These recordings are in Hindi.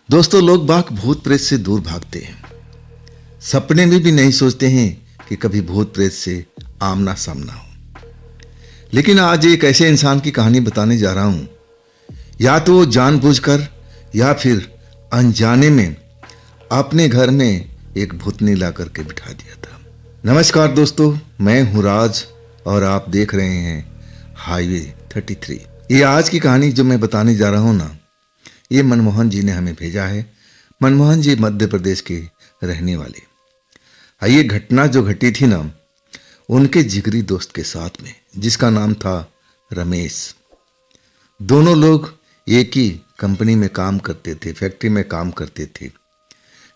दोस्तों, लोग बाग भूत प्रेत से दूर भागते हैं। सपने में भी नहीं सोचते हैं कि कभी भूत प्रेत से आमना सामना हो। लेकिन आज एक ऐसे इंसान की कहानी बताने जा रहा हूं, या तो वो जानबूझकर या फिर अनजाने में अपने घर में एक भूतनी ला करके बिठा दिया था। नमस्कार दोस्तों, मैं हूं राज और आप देख रहे हैं हाईवे 33। ये आज की कहानी जो मैं बताने जा रहा हूं ना, ये मनमोहन जी ने हमें भेजा है। मनमोहन जी मध्य प्रदेश के रहने वाले। ये घटना जो घटी थी ना, उनके जिगरी दोस्त के साथ में, जिसका नाम था रमेश। दोनों लोग एक ही कंपनी में काम करते थे, फैक्ट्री में काम करते थे,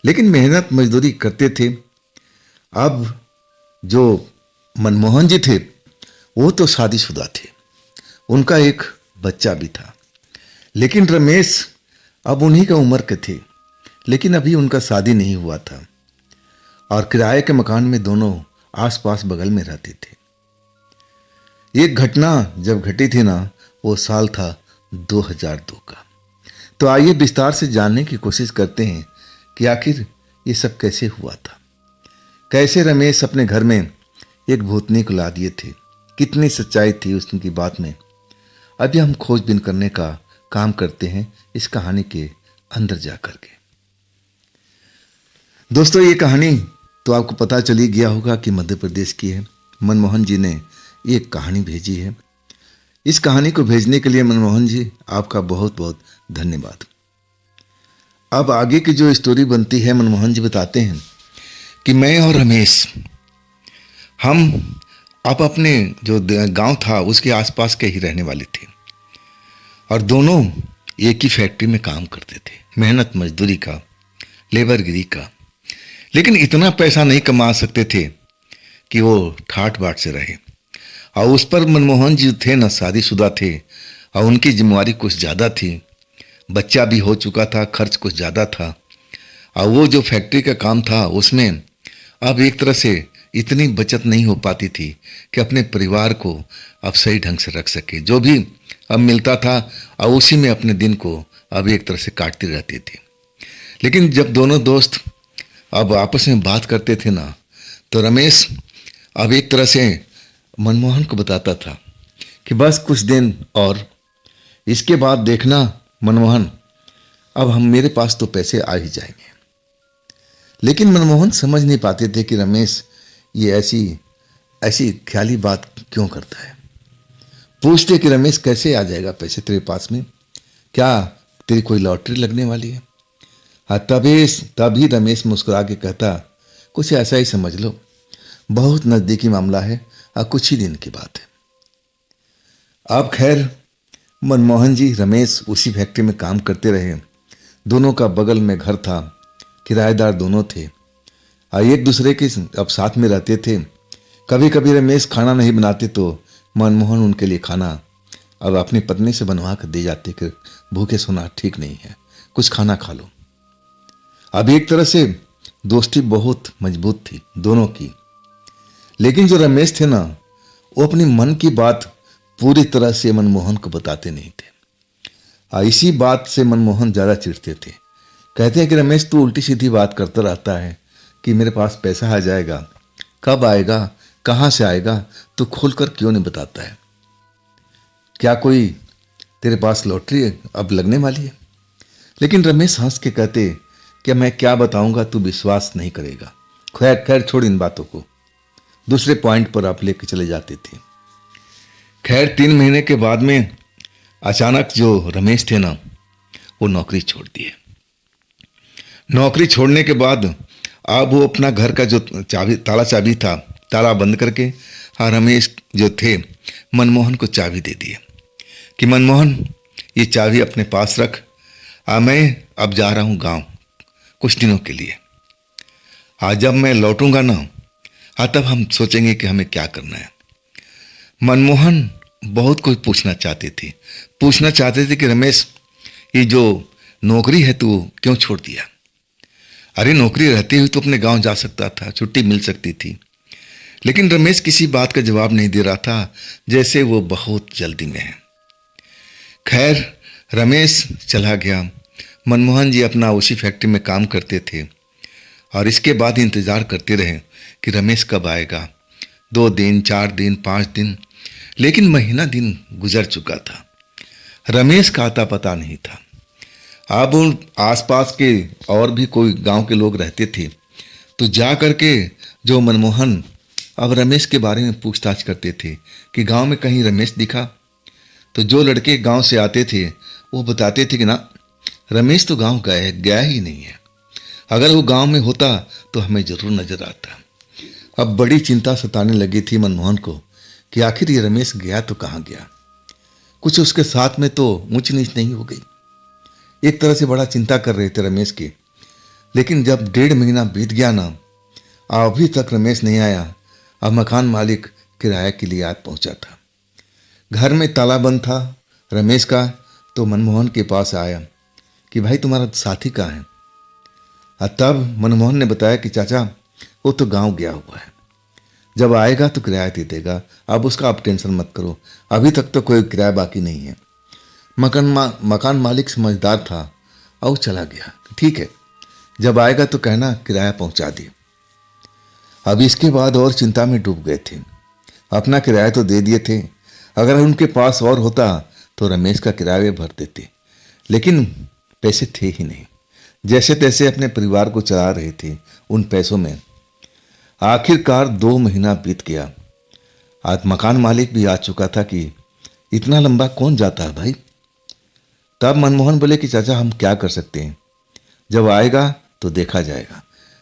लेकिन मेहनत मजदूरी करते थे। अब जो मनमोहन जी थे वो तो शादीशुदा थे, उनका एक बच्चा भी था। लेकिन रमेश अब उन्हीं का उम्र के थे, लेकिन अभी उनका शादी नहीं हुआ था और किराए के मकान में दोनों आसपास बगल में रहते थे। एक घटना जब घटी थी ना, वो साल था 2002 का। तो आइए विस्तार से जानने की कोशिश करते हैं कि आखिर ये सब कैसे हुआ था। कैसे रमेश अपने घर में एक भूतनी को ला दिए थे, कितनी सच्चाई थी उसकी बात में। अभी हम खोजबीन करने का काम करते हैं इस कहानी के अंदर जा करके। दोस्तों, ये कहानी तो आपको पता चली गया होगा कि मध्य प्रदेश की है। मनमोहन जी ने एक कहानी भेजी है। इस कहानी को भेजने के लिए मनमोहन जी आपका बहुत बहुत धन्यवाद। अब आगे की जो स्टोरी बनती है, मनमोहन जी बताते हैं कि मैं और रमेश हम अब अपने जो गांव था उसके आसपास के ही रहने वाले थे और दोनों एक ही फैक्ट्री में काम करते थे, मेहनत मजदूरी का, लेबरगिरी का। लेकिन इतना पैसा नहीं कमा सकते थे कि वो ठाट बाट से रहे। और उस पर मनमोहन जी थे ना, शादीशुदा थे और उनकी जिम्मेवारी कुछ ज़्यादा थी। बच्चा भी हो चुका था, खर्च कुछ ज़्यादा था। और वो जो फैक्ट्री का काम था उसमें अब एक तरह से इतनी बचत नहीं हो पाती थी कि अपने परिवार को अब सही ढंग से रख सके। जो भी अब मिलता था और उसी में अपने दिन को अब एक तरह से काटते रहते थे। लेकिन जब दोनों दोस्त अब आपस में बात करते थे ना, तो रमेश अब एक तरह से मनमोहन को बताता था कि बस कुछ दिन और, इसके बाद देखना मनमोहन, अब हम मेरे पास तो पैसे आ ही जाएंगे। लेकिन मनमोहन समझ नहीं पाते थे कि रमेश ये ऐसी ख्याली बात क्यों करता है। पूछते कि रमेश कैसे आ जाएगा पैसे तेरे पास में, क्या तेरी कोई लॉटरी लगने वाली है? हाँ, तभी रमेश मुस्कुरा के कहता, कुछ ऐसा ही समझ लो, बहुत नज़दीकी मामला है और कुछ ही दिन की बात है। अब खैर मनमोहन जी रमेश उसी फैक्ट्री में काम करते रहे। दोनों का बगल में घर था, किराएदार दोनों थे और एक दूसरे के अब साथ में रहते थे। कभी कभी रमेश खाना नहीं बनाते तो मनमोहन उनके लिए खाना अब अपनी पत्नी से बनवा कर दे जाते कि भूखे सोना ठीक नहीं है, कुछ खाना खा लो। अब एक तरह से दोस्ती बहुत मजबूत थी दोनों की। लेकिन जो रमेश थे ना, वो अपनी मन की बात पूरी तरह से मनमोहन को बताते नहीं थे। इसी बात से मनमोहन ज़्यादा चिढ़ते थे। कहते हैं कि रमेश तू उल्टी सीधी बात करता रहता है कि मेरे पास पैसा आ जाएगा, कब आएगा, कहाँ से आएगा, तू खोलकर क्यों नहीं बताता है? क्या कोई तेरे पास लॉटरी अब लगने वाली है? लेकिन रमेश हंस के कहते कि मैं क्या बताऊंगा, तू विश्वास नहीं करेगा। खैर छोड़ इन बातों को, दूसरे पॉइंट पर आप लेके चले जाते थे। खैर 3 महीने के बाद में अचानक जो रमेश थे ना, वो नौकरी छोड़ दिए। नौकरी छोड़ने के बाद अब वो अपना घर का जो ताला चाबी था, ताला बंद करके रमेश जो थे मनमोहन को चाबी दे दिए कि मनमोहन ये चाबी अपने पास रख, मैं अब जा रहा हूँ गांव कुछ दिनों के लिए। जब मैं लौटूंगा ना, तब हम सोचेंगे कि हमें क्या करना है। मनमोहन बहुत कुछ पूछना चाहते थे कि रमेश ये जो नौकरी है तू क्यों छोड़ दिया? अरे नौकरी रहते हुए तो अपने गांव जा सकता था, छुट्टी मिल सकती थी। लेकिन रमेश किसी बात का जवाब नहीं दे रहा था, जैसे वो बहुत जल्दी में है। खैर रमेश चला गया। मनमोहन जी अपना उसी फैक्ट्री में काम करते थे और इसके बाद इंतज़ार करते रहे कि रमेश कब आएगा। 2 दिन, 4 दिन, 5 दिन, लेकिन महीना दिन गुजर चुका था। रमेश का आता पता नहीं था। अब उन आसपास के और भी कोई गांव के लोग रहते थे, तो जा कर के जो मनमोहन अब रमेश के बारे में पूछताछ करते थे कि गांव में कहीं रमेश दिखा। तो जो लड़के गांव से आते थे वो बताते थे कि ना, रमेश तो गांव गया ही नहीं है। अगर वो गांव में होता तो हमें जरूर नजर आता। अब बड़ी चिंता सताने लगी थी मनमोहन को कि आखिर ये रमेश गया तो कहाँ गया। कुछ उसके साथ में तो ऊंच नीच नहीं हो गई। एक तरह से बड़ा चिंता कर रहे थे रमेश की। लेकिन जब 1.5 महीना बीत गया ना, अभी तक रमेश नहीं आया। अब मकान मालिक किराए के लिए आज पहुंचा था। घर में ताला बंद था रमेश का। तो मनमोहन के पास आया कि भाई तुम्हारा साथी कहाँ है। और तब मनमोहन ने बताया कि चाचा वो तो गांव गया हुआ है, जब आएगा तो किराया दे देगा। अब उसका आप टेंशन मत करो, अभी तक तो कोई किराया बाकी नहीं है। मकान मालिक समझदार था और चला गया। ठीक है, जब आएगा तो कहना किराया पहुंचा दे। अब इसके बाद और चिंता में डूब गए थे। अपना किराया तो दे दिए थे, अगर उनके पास और होता तो रमेश का किराया भर देते, लेकिन पैसे थे ही नहीं। जैसे तैसे अपने परिवार को चला रहे थे उन पैसों में। आखिरकार 2 महीना बीत गया। आज मकान मालिक भी आ चुका था कि इतना लंबा कौन जाता है भाई। तब मनमोहन बोले कि चाचा हम क्या कर सकते हैं, जब आएगा तो देखा जाएगा।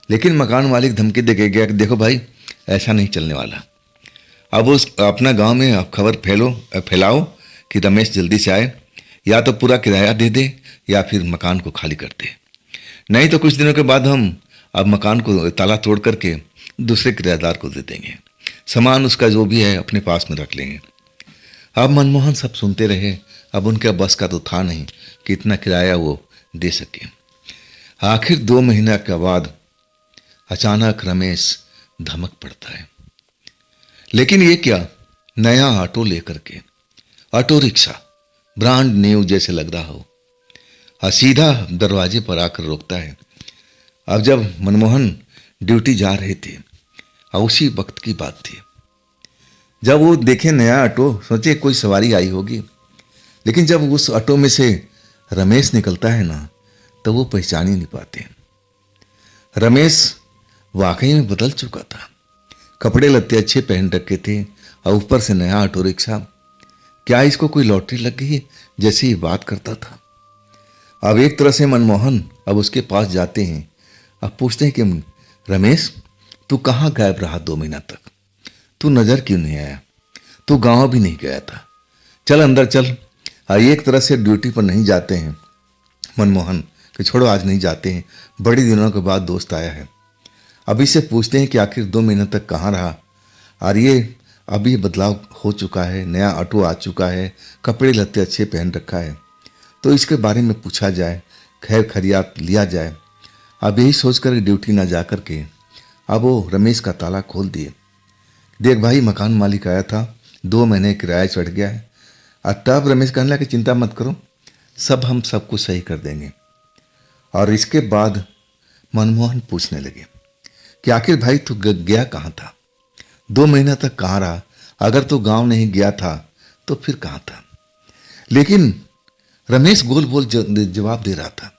लेकिन मकान मालिक धमकी दे के गया कि देखो भाई, ऐसा नहीं चलने वाला। अब उस अपना गांव में आप खबर फैलाओ कि रमेश जल्दी से आए, या तो पूरा किराया दे दे या फिर मकान को खाली कर दे। नहीं तो कुछ दिनों के बाद हम अब मकान को ताला तोड़ करके दूसरे किराएदार को दे देंगे, सामान उसका जो भी है अपने पास में रख लेंगे। अब मनमोहन सब सुनते रहे। अब उनके बस का तो था नहीं कि इतना किराया वो दे सके। आखिर 2 महीना के बाद अचानक रमेश धमक पड़ता है। लेकिन ये क्या, नया ऑटो लेकर के, ऑटो रिक्शा, ब्रांड न्यू जैसे लग रहा हो, और सीधा दरवाजे पर आकर रोकता है। अब जब मनमोहन ड्यूटी जा रहे थे और उसी वक्त की बात थी, जब वो देखे नया ऑटो, सोचे कोई सवारी आई होगी। लेकिन जब उस ऑटो में से रमेश निकलता है ना, तो वो पहचान ही नहीं पाते। रमेश वाकई में बदल चुका था। कपड़े लत्ते अच्छे पहन रखे थे और ऊपर से नया ऑटो रिक्शा। क्या इसको कोई लॉटरी लग गई है, जैसे ही बात करता था। अब एक तरह से मनमोहन अब उसके पास जाते हैं। अब पूछते हैं कि रमेश तू कहाँ गायब रहा 2 महीना तक, तू नजर क्यों नहीं आया, तू गांव भी नहीं गया था, चल अंदर चल। एक तरह से ड्यूटी पर नहीं जाते हैं मनमोहन कि छोड़ो आज नहीं जाते हैं, बड़े दिनों के बाद दोस्त आया है। अभी से पूछते हैं कि आखिर 2 महीने तक कहाँ रहा। और ये अभी बदलाव हो चुका है, नया ऑटो आ चुका है, कपड़े लत्ते अच्छे पहन रखा है, तो इसके बारे में पूछा जाए, खैर खरियात लिया जाए। अब यही सोच कर ड्यूटी ना जा कर के अब वो रमेश का ताला खोल दिए। देख भाई, मकान मालिक आया था, 2 महीने किराया चढ़ गया है। और तब रमेश कहने लगा कि चिंता मत करो, हम सब कुछ सही कर देंगे। और इसके बाद मनमोहन पूछने लगे कि आखिर भाई तू गया कहाँ था, 2 महीना तक कहाँ रहा, अगर तू गांव नहीं गया था तो फिर कहाँ था। लेकिन रमेश गोल बोल जवाब दे रहा था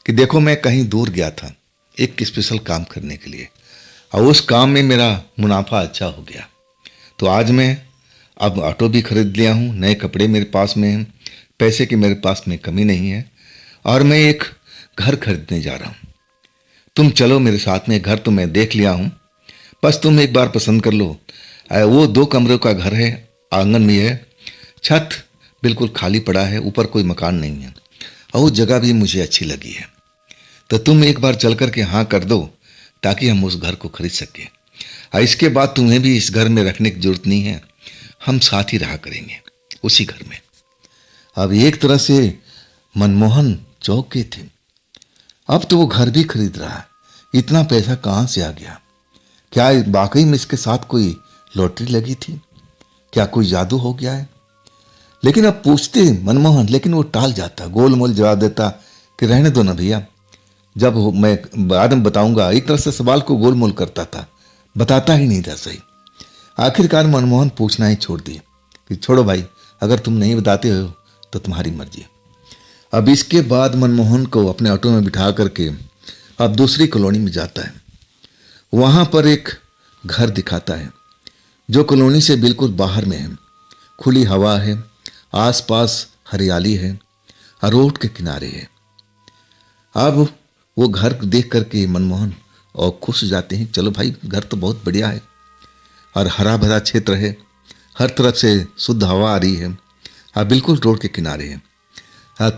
कि देखो मैं कहीं दूर गया था एक स्पेशल काम करने के लिए, और उस काम में मेरा मुनाफा अच्छा हो गया, तो आज मैं अब ऑटो भी खरीद लिया हूँ, नए कपड़े मेरे पास में हैं, पैसे की मेरे पास में कमी नहीं है, और मैं एक घर खरीदने जा रहा हूँ। तुम चलो मेरे साथ में, घर तो मैं देख लिया हूँ, बस तुम एक बार पसंद कर लो। वो 2 कमरों का घर है, आंगन भी है, छत बिल्कुल खाली पड़ा है, ऊपर कोई मकान नहीं है, और वो जगह भी मुझे अच्छी लगी है। तो तुम एक बार चल कर के हाँ कर दो ताकि हम उस घर को खरीद सकें। और इसके बाद तुम्हें भी इस घर में रखने की जरूरत नहीं है, हम साथ ही रहा करेंगे उसी घर में। अब एक तरह से मनमोहन चौंके थे। अब तो वो घर भी खरीद रहा है, इतना पैसा कहाँ से आ गया। क्या वाकई में इसके साथ कोई लॉटरी लगी थी, क्या कोई जादू हो गया है। लेकिन अब पूछते मनमोहन, लेकिन वो टाल जाता, गोल मोल जवाब देता कि रहने दो ना भैया, जब मैं बाद में बताऊंगा। एक तरह से सवाल को गोलमोल करता था, बताता ही नहीं था सही। आखिरकार मनमोहन पूछना ही छोड़ दिए कि छोड़ो भाई, अगर तुम नहीं बताते हो तो तुम्हारी मर्जी। अब इसके बाद मनमोहन को अपने ऑटो में बिठा करके अब दूसरी कॉलोनी में जाता है। वहाँ पर एक घर दिखाता है जो कॉलोनी से बिल्कुल बाहर में है। खुली हवा है, आसपास हरियाली है और रोड के किनारे है। अब वो घर देख करके मनमोहन और खुश हो जाते हैं, चलो भाई घर तो बहुत बढ़िया है और हरा भरा क्षेत्र है, हर तरफ से शुद्ध हवा आ रही है और बिल्कुल रोड के किनारे है।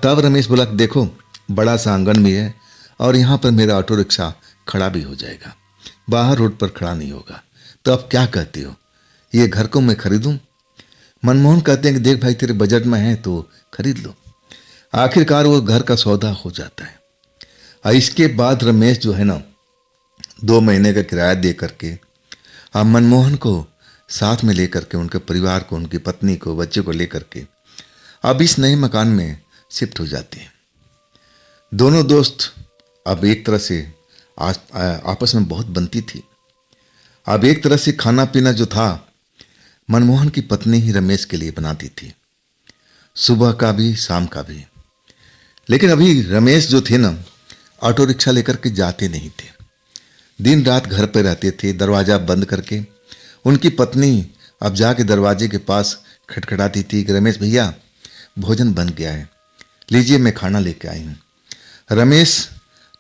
तब रमेश बोला कि देखो बड़ा सा आंगन भी है और यहाँ पर मेरा ऑटो रिक्शा खड़ा भी हो जाएगा, बाहर रोड पर खड़ा नहीं होगा। तो अब क्या कहते हो, ये घर को मैं खरीदूं? मनमोहन कहते हैं कि देख भाई तेरे बजट में है तो खरीद लो। आखिरकार वो घर का सौदा हो जाता है। और इसके बाद रमेश जो है ना 2 महीने का किराया दे करके अब मनमोहन को साथ में लेकर के, उनके परिवार को, उनकी पत्नी को, बच्चे को लेकर के अब इस नए मकान में शिफ्ट हो जाते हैं। दोनों दोस्त अब एक तरह से आपस में बहुत बनती थी। अब एक तरह से खाना पीना जो था मनमोहन की पत्नी ही रमेश के लिए बनाती थी, सुबह का भी शाम का भी। लेकिन अभी रमेश जो थे ना ऑटो रिक्शा लेकर के जाते नहीं थे, दिन रात घर पर रहते थे दरवाज़ा बंद करके। उनकी पत्नी अब जाके दरवाजे के पास खटखटाती थी कि रमेश भैया भोजन बन गया है, लीजिए मैं खाना लेके आई हूँ। रमेश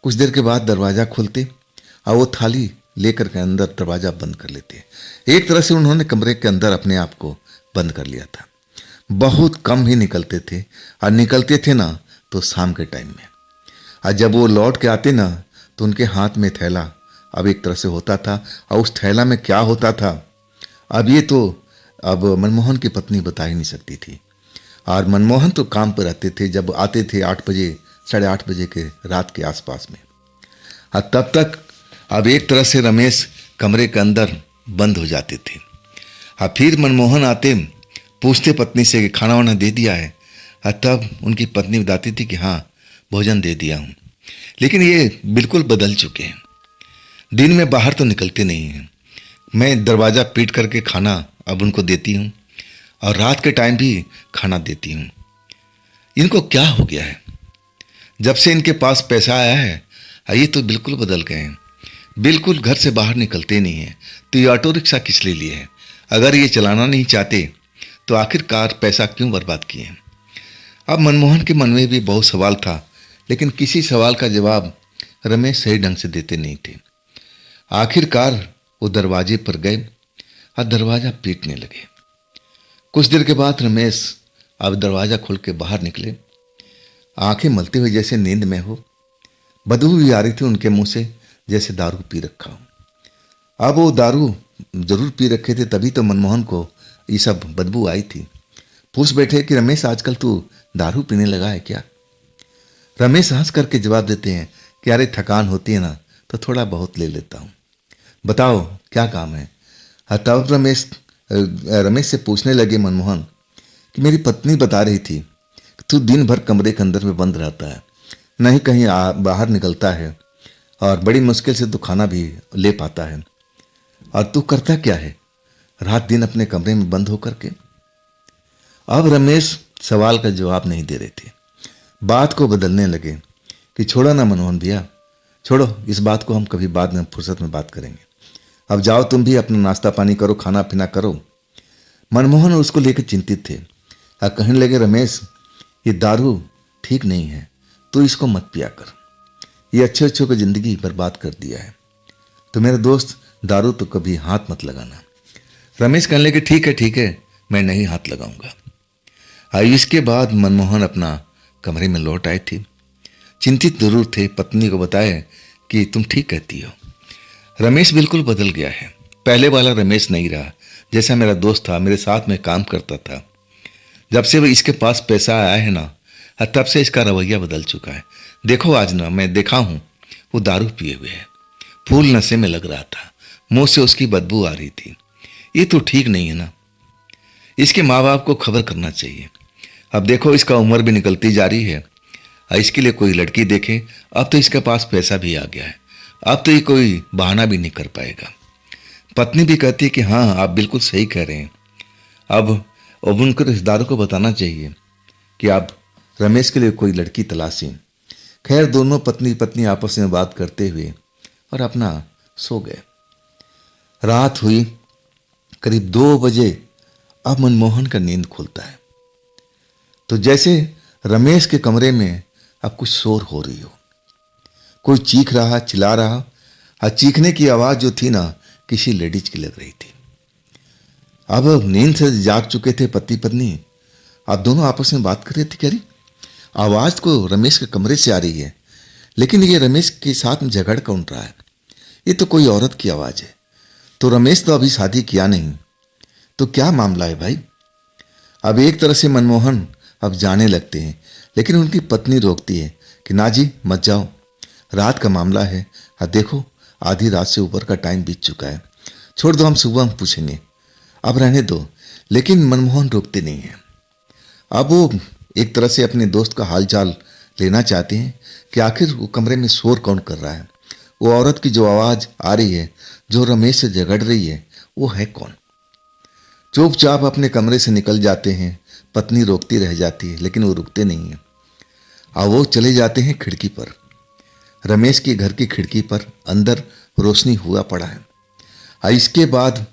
कुछ देर के बाद दरवाज़ा खोलते और वो थाली लेकर के अंदर दरवाज़ा बंद कर लेते। एक तरह से उन्होंने कमरे के अंदर अपने आप को बंद कर लिया था। बहुत कम ही निकलते थे और निकलते थे ना तो शाम के टाइम में। और जब वो लौट के आते ना तो उनके हाथ में थैला अब एक तरह से होता था और उस थैला में क्या होता था अब ये तो अब मनमोहन की पत्नी बता ही नहीं सकती थी। और मनमोहन तो काम पर रहते थे, जब आते थे 8 बजे 8:30 बजे के रात के आसपास में। और तब तक अब एक तरह से रमेश कमरे के अंदर बंद हो जाते थे। और फिर मनमोहन आते, पूछते पत्नी से कि खाना वाना दे दिया है। और तब उनकी पत्नी बताती थी कि हाँ भोजन दे दिया हूँ। लेकिन ये बिल्कुल बदल चुके हैं, दिन में बाहर तो निकलते नहीं हैं। मैं दरवाज़ा पीट करके खाना अब उनको देती हूँ और रात के टाइम भी खाना देती हूँ। इनको क्या हो गया है, जब से इनके पास पैसा आया है ये तो बिल्कुल बदल गए हैं, बिल्कुल घर से बाहर निकलते नहीं हैं। तो ये ऑटो रिक्शा किस लिए लिए है? अगर ये चलाना नहीं चाहते तो आखिरकार पैसा क्यों बर्बाद किए हैं? अब मनमोहन के मन में भी बहुत सवाल था, लेकिन किसी सवाल का जवाब रमेश सही ढंग से देते नहीं थे। आखिरकार वो दरवाजे पर गए और दरवाज़ा पीटने लगे। कुछ देर के बाद रमेश अब दरवाज़ा खोल के बाहर निकले, आंखें मलते हुए जैसे नींद में हो। बदबू भी आ रही थी उनके मुंह से जैसे दारू पी रखा हो। अब वो दारू जरूर पी रखे थे, तभी तो मनमोहन को ये सब बदबू आई थी। पूछ बैठे कि रमेश आजकल तू दारू पीने लगा है क्या? रमेश हंस करके जवाब देते हैं कि अरे थकान होती है ना तो थोड़ा बहुत ले लेता हूँ, बताओ क्या काम है? तब रमेश से पूछने लगे मनमोहन कि मेरी पत्नी बता रही थी कि तू दिन भर कमरे के अंदर में बंद रहता है, नहीं कहीं बाहर निकलता है और बड़ी मुश्किल से तू खाना भी ले पाता है, और तू करता क्या है रात दिन अपने कमरे में बंद होकर के? अब रमेश सवाल का जवाब नहीं दे रहे थे, बात को बदलने लगे कि छोड़ो ना मनमोहन भैया, छोड़ो, इस बात को हम कभी बाद में फुर्सत में बात करेंगे। अब जाओ तुम भी अपना नाश्ता पानी करो, खाना पीना करो। मनमोहन उसको लेकर चिंतित थे और कहने लगे रमेश ये दारू ठीक नहीं है, तो इसको मत पिया कर, ये अच्छे अच्छों की ज़िंदगी बर्बाद कर दिया है। तो मेरे दोस्त दारू तो कभी हाथ मत लगाना। रमेश कहने लगे ठीक है मैं नहीं हाथ लगाऊंगा। इसके बाद मनमोहन अपना कमरे में लौट आए थे। चिंतित जरूर थे, पत्नी को बताए कि तुम ठीक कहती हो, रमेश बिल्कुल बदल गया है, पहले वाला रमेश नहीं रहा जैसा मेरा दोस्त था, मेरे साथ में काम करता था। जब से वो इसके पास पैसा आया है ना तब से इसका रवैया बदल चुका है। देखो आज ना मैं देखा हूँ वो दारू पिए हुए है, फूल नशे में लग रहा था, मुंह से उसकी बदबू आ रही थी। ये तो ठीक नहीं है ना, इसके माँ बाप को खबर करना चाहिए। अब देखो इसका उम्र भी निकलती जा रही है, और इसके लिए कोई लड़की देखे। अब तो इसके पास पैसा भी आ गया है, अब तो ये कोई बहाना भी नहीं कर पाएगा। पत्नी भी कहती है कि हाँ, आप बिल्कुल सही कह रहे हैं। अब उनको रिश्तेदारों को बताना चाहिए कि आप रमेश के लिए कोई लड़की तलाशें। खैर, दोनों पत्नी पत्नी आपस में बात करते हुए और अपना सो गए। रात हुई करीब 2 बजे। अब मनमोहन का नींद खुलता है तो जैसे रमेश के कमरे में अब कुछ शोर हो रही हो, कोई चीख रहा, चिल्ला रहा। और चीखने की आवाज जो थी ना, किसी लेडीज की लग रही थी। अब नींद से जाग चुके थे पति पत्नी। अब दोनों आपस में बात कर रहे थे कि अरे, आवाज को रमेश के कमरे से आ रही है, लेकिन ये रमेश के साथ में झगड़ कौन रहा है? ये तो कोई औरत की आवाज है। तो रमेश तो अभी शादी किया नहीं, तो क्या मामला है भाई? अब एक तरह से मनमोहन अब जाने लगते हैं, लेकिन उनकी पत्नी रोकती है कि ना जी, मत जाओ, रात का मामला है। हाँ देखो, आधी रात से ऊपर का टाइम बीत चुका है, छोड़ दो, हम सुबह हम पूछेंगे, अब रहने दो। लेकिन मनमोहन रोकते नहीं हैं। अब वो एक तरह से अपने दोस्त का हालचाल लेना चाहते हैं कि आखिर वो कमरे में शोर कौन कर रहा है, वो औरत की जो आवाज़ आ रही है, जो रमेश से झगड़ रही है, वो है कौन? चुपचाप अपने कमरे से निकल जाते हैं। पत्नी रोकती रह जाती है, लेकिन वो रुकते नहीं हैं। और वो चले जाते हैं खिड़की पर, रमेश के घर की खिड़की पर। अंदर रोशनी हुआ पड़ा है। और इसके बाद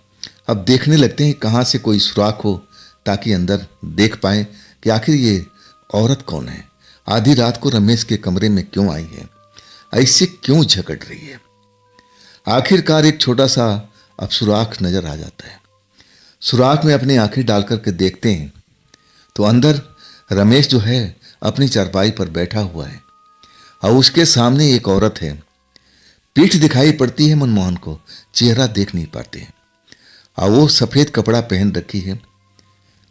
अब देखने लगते हैं कहाँ से कोई सुराख हो, ताकि अंदर देख पाएं कि आखिर ये औरत कौन है, आधी रात को रमेश के कमरे में क्यों आई है, ऐसे क्यों झगड़ रही है। आखिरकार एक छोटा सा अब सुराख नजर आ जाता है। सुराख में अपनी आंखें डाल करके देखते हैं तो अंदर रमेश जो है अपनी चारपाई पर बैठा हुआ है और उसके सामने एक औरत है। पीठ दिखाई पड़ती है मनमोहन को, चेहरा देख नहीं पाते हैं। और वो सफेद कपड़ा पहन रखी है।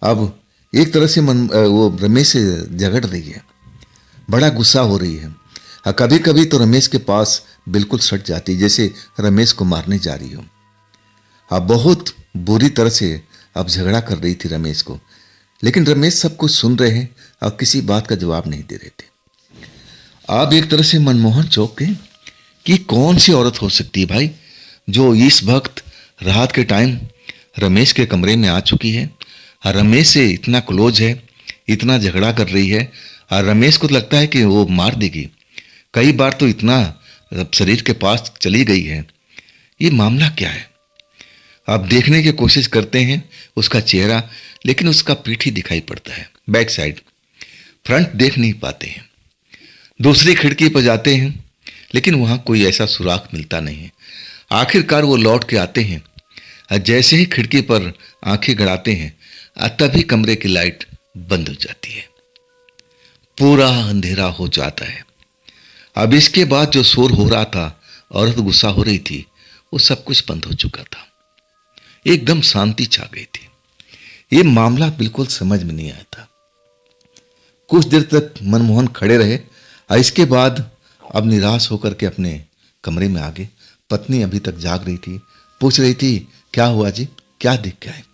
अब एक तरह से वो रमेश से झगड़ रही है, बड़ा गुस्सा हो रही है। कभी कभी तो रमेश के पास बिल्कुल सट जाती, जैसे रमेश को मारने जा रही हो। अब बहुत बुरी तरह से अब झगड़ा कर रही थी रमेश को, लेकिन रमेश सब कुछ सुन रहे हैं और किसी बात का जवाब नहीं दे रहे थे। अब एक तरह से मनमोहन चौंक गए कि कौन सी औरत हो सकती है भाई, जो इस वक्त रात के टाइम रमेश के कमरे में आ चुकी है और रमेश से इतना क्लोज है, इतना झगड़ा कर रही है। और रमेश को लगता है कि वो मार देगी, कई बार तो इतना शरीर के पास चली गई है। ये मामला क्या है? आप देखने की कोशिश करते हैं उसका चेहरा, लेकिन उसका पीठ ही दिखाई पड़ता है, बैक साइड, फ्रंट देख नहीं पाते हैं। दूसरी खिड़की पर जाते हैं, लेकिन वहां कोई ऐसा सुराख मिलता नहीं है। आखिरकार वो लौट के आते हैं और जैसे ही खिड़की पर आंखें गड़ाते हैं, तभी कमरे की लाइट बंद हो जाती है, पूरा अंधेरा हो जाता है। अब इसके बाद जो शोर हो रहा था, औरत गुस्सा हो रही थी, वो सब कुछ बंद हो चुका था। एकदम शांति छा गई थी। ये मामला बिल्कुल समझ में नहीं आया था। कुछ देर तक मनमोहन खड़े रहे और इसके बाद अब निराश होकर के अपने कमरे में आ गए। पत्नी अभी तक जाग रही थी, पूछ रही थी, क्या हुआ जी, क्या दिख गया है?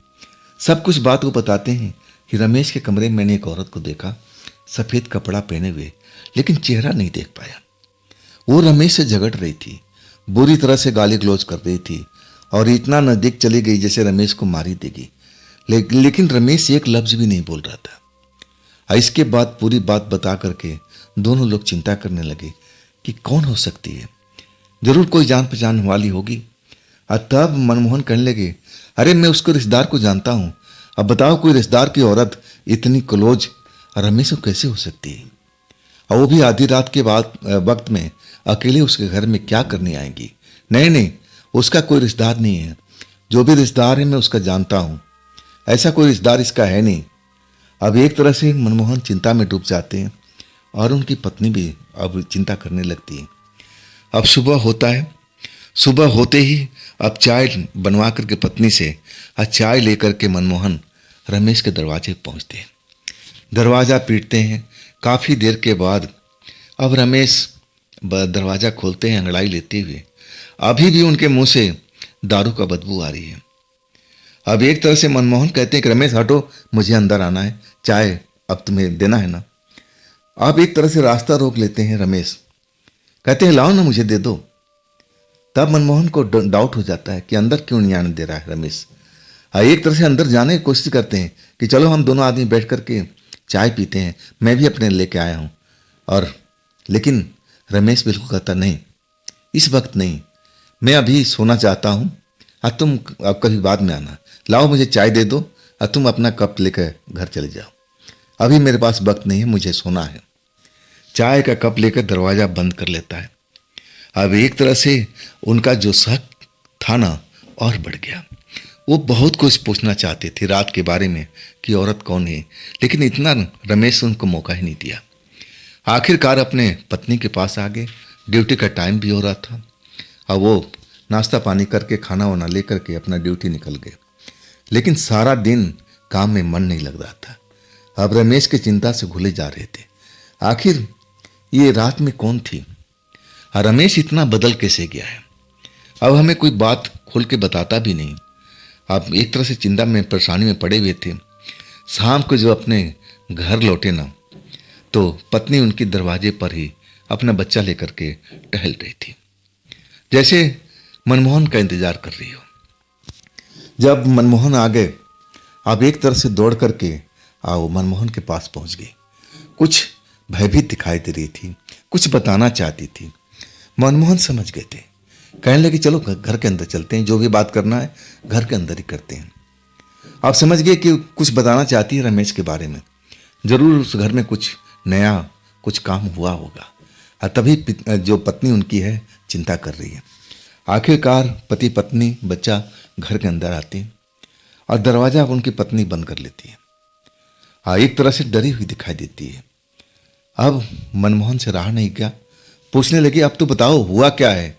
सब कुछ बात को बताते हैं कि रमेश के कमरे में मैंने एक औरत को देखा, सफेद कपड़ा पहने हुए, लेकिन चेहरा नहीं देख पाया। वो रमेश से झगड़ रही थी, बुरी तरह से गाली गलौज कर रही थी और इतना नजदीक चली गई जैसे रमेश को मार ही देगी। लेकिन रमेश एक लफ्ज भी नहीं बोल रहा था। इसके बाद पूरी बात बता करके दोनों लोग चिंता करने लगे कि कौन हो सकती है, जरूर कोई जान पहचान वाली होगी। और तब मनमोहन कहने लगे, अरे मैं उसको रिश्तेदार को जानता हूं, अब बताओ कोई रिश्तेदार की औरत इतनी क्लोज रमेश को कैसे हो सकती है, और वो भी आधी रात के वक्त में अकेले उसके घर में क्या करने आएंगी? नहीं, उसका कोई रिश्तेदार नहीं है, जो भी रिश्तेदार है मैं उसका जानता हूं, ऐसा कोई रिश्तेदार इसका है नहीं। अब एक तरह से मनमोहन चिंता में डूब जाते हैं और उनकी पत्नी भी अब चिंता करने लगती है। अब सुबह होता है, सुबह होते ही अब चाय बनवा करके पत्नी से चाय लेकर के मनमोहन रमेश के दरवाजे पहुंचते हैं। दरवाज़ा पीटते हैं। काफ़ी देर के बाद अब रमेश दरवाज़ा खोलते हैं अंगड़ाई लेते हुए। अभी भी उनके मुंह से दारू का बदबू आ रही है। अब एक तरह से मनमोहन कहते हैं कि रमेश हटो, मुझे अंदर आना है, चाय अब तुम्हें देना है ना। आप एक तरह से रास्ता रोक लेते हैं रमेश। कहते हैं लाओ ना, मुझे दे दो। तब मनमोहन को डाउट हो जाता है कि अंदर क्यों नहीं आने दे रहा है रमेश। एक तरह से अंदर जाने की कोशिश करते हैं कि चलो हम दोनों आदमी बैठ करके चाय पीते हैं, मैं भी अपने लेके आया हूँ। और लेकिन रमेश बिल्कुल कहता नहीं, इस वक्त नहीं, मैं अभी सोना चाहता हूँ, और तुम अब कभी बाद में आना। लाओ मुझे चाय दे दो और तुम अपना कप लेकर घर चले जाओ, अभी मेरे पास वक्त नहीं है, मुझे सोना है। चाय का कप लेकर दरवाज़ा बंद कर लेता है। अब एक तरह से उनका जो शक था ना और बढ़ गया। वो बहुत कुछ पूछना चाहते थे रात के बारे में कि औरत कौन है, लेकिन इतना रमेश उनको मौका ही नहीं दिया। आखिरकार अपने पत्नी के पास आ गए। ड्यूटी का टाइम भी हो रहा था और वो नाश्ता पानी करके खाना वाना लेकर के अपना ड्यूटी निकल गए। लेकिन सारा दिन काम में मन नहीं लग रहा था। अब रमेश की चिंता से घुले जा रहे थे, आखिर ये रात में कौन थी और रमेश इतना बदल कैसे गया है। अब हमें कोई बात खोल के बताता भी नहीं। आप एक तरह से चिंता में परेशानी में पड़े हुए थे। शाम को जो अपने घर लौटे ना, तो पत्नी उनकी दरवाजे पर ही अपना बच्चा लेकर के टहल रही थी, जैसे मनमोहन का इंतजार कर रही हो। जब मनमोहन आ गए, आप एक तरह से दौड़ करके आओ मनमोहन के पास पहुंच गई। कुछ भयभीत दिखाई दे रही थी, कुछ बताना चाहती थी। मनमोहन समझ गए थे, कहने लगे चलो घर के अंदर चलते हैं, जो भी बात करना है घर के अंदर ही करते हैं। आप समझ गए कि कुछ बताना चाहती है रमेश के बारे में, जरूर उस घर में कुछ नया कुछ काम हुआ होगा, और तभी जो पत्नी उनकी है चिंता कर रही है। आखिरकार पति पत्नी बच्चा घर के अंदर आते हैं और दरवाजा उनकी पत्नी बंद कर लेती है। एक तरह से डरी हुई दिखाई देती है। अब मनमोहन से रहा नहीं गया, पूछने लगी अब तो बताओ हुआ क्या है,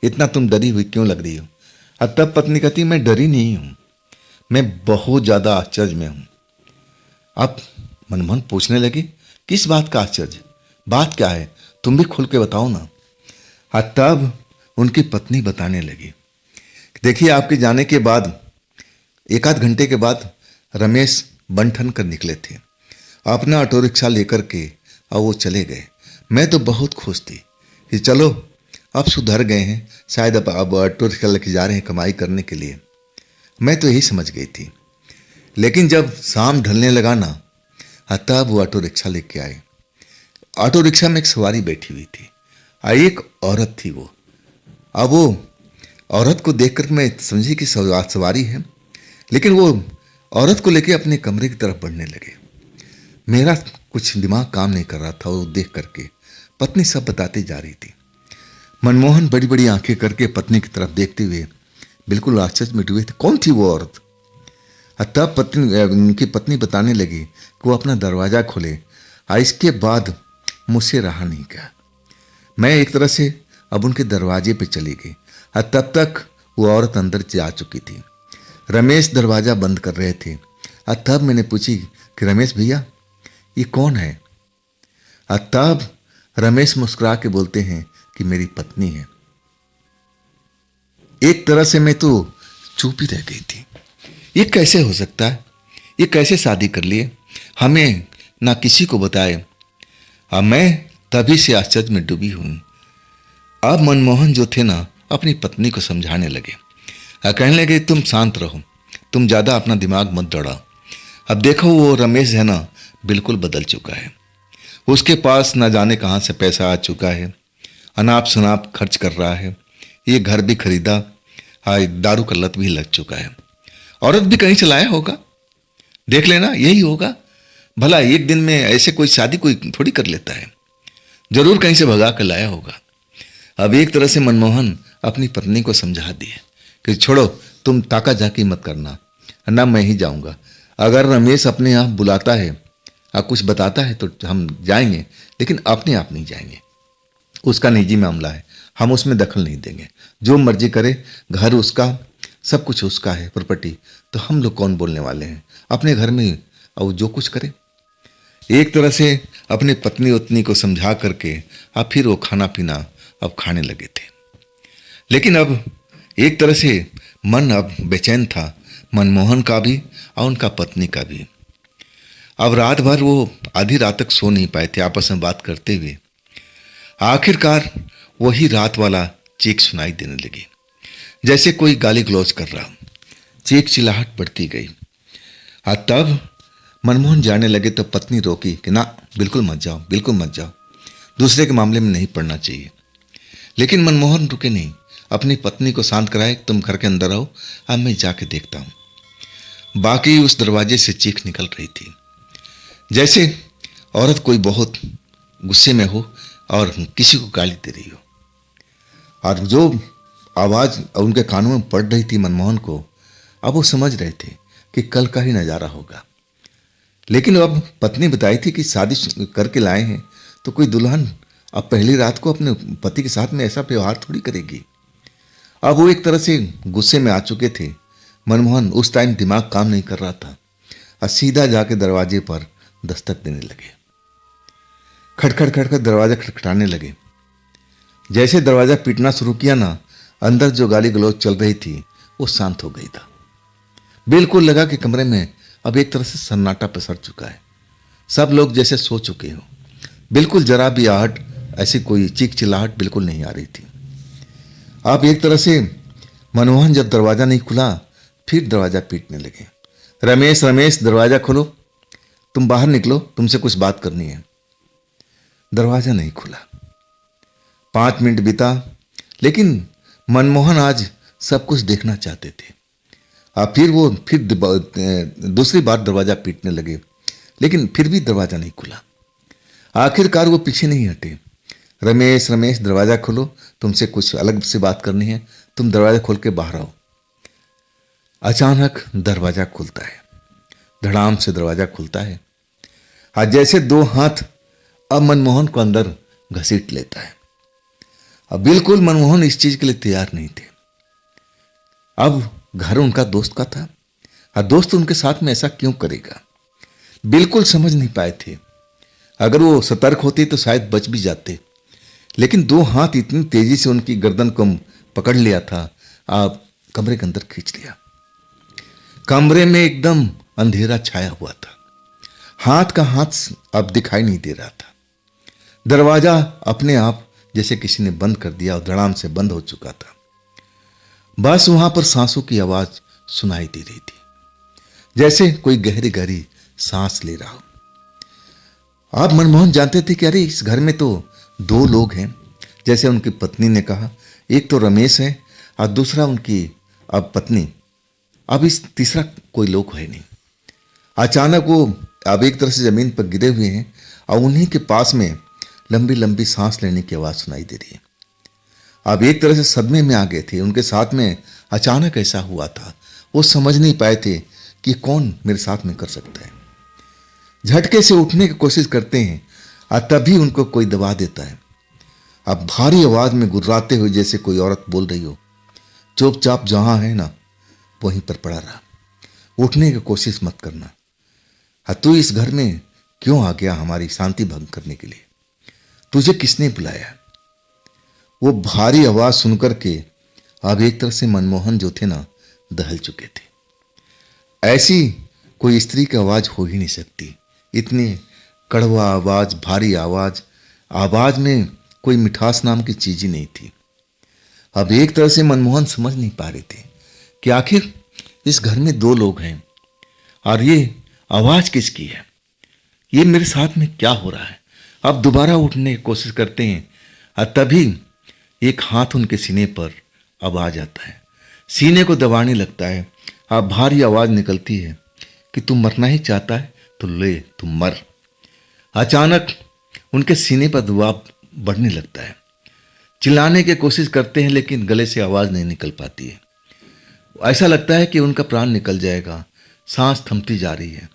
इतना तुम डरी हुई क्यों लग रही हो। और तब पत्नी कहती मैं डरी नहीं हूं, मैं बहुत ज्यादा आश्चर्य में हूं। अब मनमोहन पूछने लगी किस बात का आश्चर्य, बात क्या है, तुम भी खुल के बताओ ना। और तब उनकी पत्नी बताने लगी, देखिए आपके जाने के बाद एक आध घंटे के बाद रमेश बन ठन कर निकले थे, अपना ऑटो रिक्शा लेकर के और वो चले गए। मैं तो बहुत खुश थी कि चलो अब सुधर गए हैं, शायद अब ऑटो रिक्शा लेके जा रहे हैं कमाई करने के लिए, मैं तो यही समझ गई थी। लेकिन जब शाम ढलने लगा ना, तब वो ऑटो रिक्शा लेके आए। ऑटो रिक्शा में एक सवारी बैठी हुई थी और एक औरत थी वो। अब वो औरत को देखकर मैं समझी कि सवारी है, लेकिन वो औरत को लेके अपने कमरे की तरफ बढ़ने लगे। मेरा कुछ दिमाग काम नहीं कर रहा था वो देख करके। पत्नी सब बताती जा रही थी। मनमोहन बड़ी बड़ी आंखें करके पत्नी की तरफ देखते हुए बिल्कुल आश्चर्य में डूबे थे, कौन थी वो औरत। तब उनकी पत्नी बताने लगी कि वो अपना दरवाज़ा खोले, और इसके बाद मुझसे रहा नहीं गया। मैं एक तरह से अब उनके दरवाजे पे चली गई, और तब तक वो औरत अंदर जा चुकी थी। रमेश दरवाज़ा बंद कर रहे थे, और तब मैंने पूछी कि रमेश भैया ये कौन है। और तब रमेश मुस्कुरा के बोलते हैं कि मेरी पत्नी है। एक तरह से मैं तो चुप ही रह गई थी, ये कैसे हो सकता है, ये कैसे शादी कर लिए, हमें ना किसी को बताए। अब मैं तभी से आश्चर्य में डूबी हूं। अब मनमोहन जो थे ना अपनी पत्नी को समझाने लगे, कहने लगे तुम शांत रहो, तुम ज़्यादा अपना दिमाग मत दौड़ाओ। अब देखो वो रमेश है ना बिल्कुल बदल चुका है, उसके पास ना जाने कहाँ से पैसा आ चुका है, अनाप शनाप खर्च कर रहा है, ये घर भी खरीदा, दारू का लत भी लग चुका है, औरत भी कहीं से लाया होगा, देख लेना यही होगा। भला एक दिन में ऐसे कोई शादी कोई थोड़ी कर लेता है, जरूर कहीं से भगा कर लाया होगा। अब एक तरह से मनमोहन अपनी पत्नी को समझा दिए कि छोड़ो तुम ताका झाकी मत करना, ना मैं ही जाऊंगा, अगर रमेश अपने आप बुलाता है और कुछ बताता है तो हम जाएंगे, लेकिन अपने आप नहीं जाएंगे, उसका निजी मामला है, हम उसमें दखल नहीं देंगे, जो मर्जी करे, घर उसका, सब कुछ उसका है प्रॉपर्टी, तो हम लोग कौन बोलने वाले हैं, अपने घर में और जो कुछ करे। एक तरह से अपने पत्नी उतनी को समझा करके अब फिर वो खाना पीना अब खाने लगे थे। लेकिन अब एक तरह से मन अब बेचैन था, मनमोहन का भी और उनका पत्नी का भी। अब रात भर वो आधी रात तक सो नहीं पाए थे आपस में बात करते हुए। आखिरकार वही रात वाला चीख सुनाई देने लगी, जैसे कोई गाली गलौज कर रहा। चीख चिल्लाहट बढ़ती गई। तब मनमोहन जाने लगे तो पत्नी रोकी कि ना, बिल्कुल मत जाओ, बिल्कुल मत जाओ, दूसरे के मामले में नहीं पड़ना चाहिए। लेकिन मनमोहन रुके नहीं, अपनी पत्नी को शांत कराए, तुम घर के अंदर आओ, अब मैं जाके देखता हूं। बाकी उस दरवाजे से चीख निकल रही थी, जैसे औरत कोई बहुत गुस्से में हो और किसी को गाली दे रही हो। और जो आवाज उनके कानों में पड़ रही थी मनमोहन को, अब वो समझ रहे थे कि कल का ही नजारा होगा। लेकिन अब पत्नी बताई थी कि शादी करके लाए हैं तो कोई दुल्हन अब पहली रात को अपने पति के साथ में ऐसा व्यवहार थोड़ी करेगी। अब वो एक तरह से गुस्से में आ चुके थे। मनमोहन उस टाइम दिमाग काम नहीं कर रहा था और सीधा जाके दरवाजे पर दस्तक देने लगे। खटखट खटखट दरवाजा खटखटाने लगे। जैसे दरवाजा पीटना शुरू किया ना, अंदर जो गाली गलौज चल रही थी वो शांत हो गई था। बिल्कुल लगा कि कमरे में अब एक तरह से सन्नाटा पसर चुका है। सब लोग जैसे सो चुके हो। बिल्कुल जरा भी आहट, ऐसी कोई चीख चिल्लाहट बिल्कुल नहीं आ रही थी। अब एक तरह से मनमोहन जब दरवाजा नहीं खुला, फिर दरवाजा पीटने लगे। रमेश, रमेश, दरवाजा खोलो, तुम बाहर निकलो, तुमसे कुछ बात करनी है। दरवाजा नहीं खुला। 5 मिनट बीता, लेकिन मनमोहन आज सब कुछ देखना चाहते थे। अब फिर दूसरी बार दरवाजा पीटने लगे, लेकिन फिर भी दरवाजा नहीं खुला। आखिरकार वो पीछे नहीं हटे। रमेश, रमेश, दरवाजा खोलो, तुमसे कुछ अलग से बात करनी है, तुम दरवाजा खोल के बाहर आओ। अचानक दरवाजा खुलता है, धड़ाम से दरवाजा खुलता है। आज जैसे 2 हाथ अब मनमोहन को अंदर घसीट लेता है। अब बिल्कुल मनमोहन इस चीज के लिए तैयार नहीं थे। अब घर उनका दोस्त का था और दोस्त उनके साथ में ऐसा क्यों करेगा, बिल्कुल समझ नहीं पाए थे। अगर वो सतर्क होते तो शायद बच भी जाते, लेकिन 2 हाथ इतनी तेजी से उनकी गर्दन को पकड़ लिया था, आप कमरे के अंदर खींच लिया। कमरे में एकदम अंधेरा छाया हुआ था। हाथ का हाथ अब दिखाई नहीं दे रहा था। दरवाजा अपने आप जैसे किसी ने बंद कर दिया और धड़ाम से बंद हो चुका था। बस वहां पर सांसों की आवाज सुनाई दे रही थी, जैसे कोई गहरी गहरी सांस ले रहा हो। आप मनमोहन जानते थे कि अरे इस घर में तो 2 लोग हैं, जैसे उनकी पत्नी ने कहा। एक तो रमेश है और दूसरा उनकी अब पत्नी। अब इस तीसरा कोई लोग है नहीं। अचानक वो अब एक तरह से जमीन पर गिरे हुए हैं और उन्हीं के पास में लंबी लंबी सांस लेने की आवाज सुनाई दे रही है। अब एक तरह से सदमे में आ गए थे। उनके साथ में अचानक ऐसा हुआ था, वो समझ नहीं पाए थे कि कौन मेरे साथ में कर सकता है। झटके से उठने की कोशिश करते हैं और तभी उनको कोई दबा देता है। अब भारी आवाज में गुर्राते हुए जैसे कोई औरत बोल रही हो, चुपचाप जहां है ना वहीं पर पड़ा रहा, उठने की कोशिश मत करना। तू इस घर में क्यों आ गया हमारी शांति भंग करने के लिए? तुझे किसने बुलाया? वो भारी आवाज सुनकर के अब एक तरह से मनमोहन जो थे ना दहल चुके थे। ऐसी कोई स्त्री की आवाज हो ही नहीं सकती। इतनी कड़वा आवाज, भारी आवाज, आवाज में कोई मिठास नाम की चीज ही नहीं थी। अब एक तरह से मनमोहन समझ नहीं पा रहे थे कि आखिर इस घर में 2 लोग हैं और ये आवाज किसकी है, ये मेरे साथ में क्या हो रहा है। अब दोबारा उठने की कोशिश करते हैं और तभी एक हाथ उनके सीने पर अब आ जाता है, सीने को दबाने लगता है। अब भारी आवाज निकलती है कि तू मरना ही चाहता है तो ले, तू मर। अचानक उनके सीने पर दबाव बढ़ने लगता है। चिल्लाने की कोशिश करते हैं लेकिन गले से आवाज नहीं निकल पाती है। ऐसा लगता है कि उनका प्राण निकल जाएगा। सांस थमती जा रही है।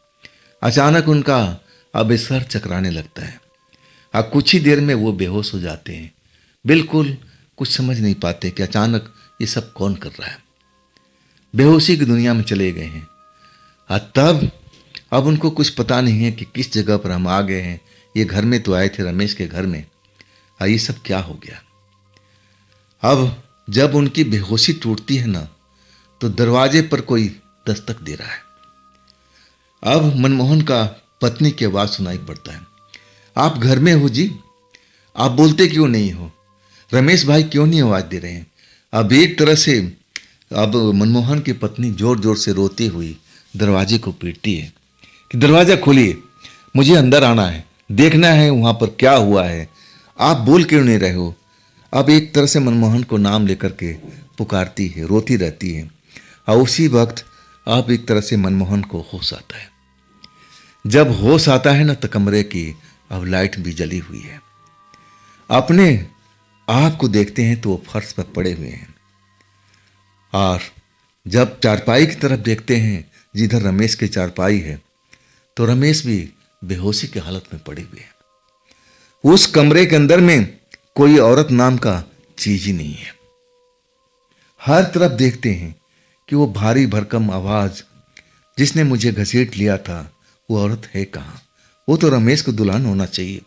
अचानक उनका अब सर चकराने लगता है। अब कुछ ही देर में वो बेहोश हो जाते हैं। बिल्कुल कुछ समझ नहीं पाते कि अचानक ये सब कौन कर रहा है। बेहोशी की दुनिया में चले गए हैं। तब अब उनको कुछ पता नहीं है कि किस जगह पर हम आ गए हैं। ये घर में तो आए थे, रमेश के घर में, ये सब क्या हो गया। अब जब उनकी बेहोशी टूटती है ना, तो दरवाजे पर कोई दस्तक दे रहा है। अब मनमोहन का पत्नी की आवाज सुनाई पड़ता है, आप घर में हो जी? आप बोलते क्यों नहीं हो? रमेश भाई क्यों नहीं आवाज दे रहे हैं? अब एक तरह से अब मनमोहन की पत्नी जोर जोर से रोती हुई दरवाजे को पीटती है कि दरवाजा खोलिए, मुझे अंदर आना है, देखना है वहां पर क्या हुआ है, आप बोल क्यों नहीं रहे हो? अब एक तरह से मनमोहन को नाम लेकर के पुकारती है, रोती रहती है। और उसी वक्त अब एक तरह से मनमोहन को होश आता है। जब होश आता है ना, तो कमरे की अब लाइट भी जली हुई है। अपने आप को देखते हैं तो वो फर्श पर पड़े हुए हैं, और जब चारपाई की तरफ देखते हैं जिधर रमेश की चारपाई है, तो रमेश भी बेहोशी की हालत में पड़े हुए हैं। उस कमरे के अंदर में कोई औरत नाम का चीज ही नहीं है। हर तरफ देखते हैं कि वो भारी भरकम आवाज जिसने मुझे घसीट लिया था, वो औरत है कहाँ? वो तो रमेश को दुल्हन होना चाहिए।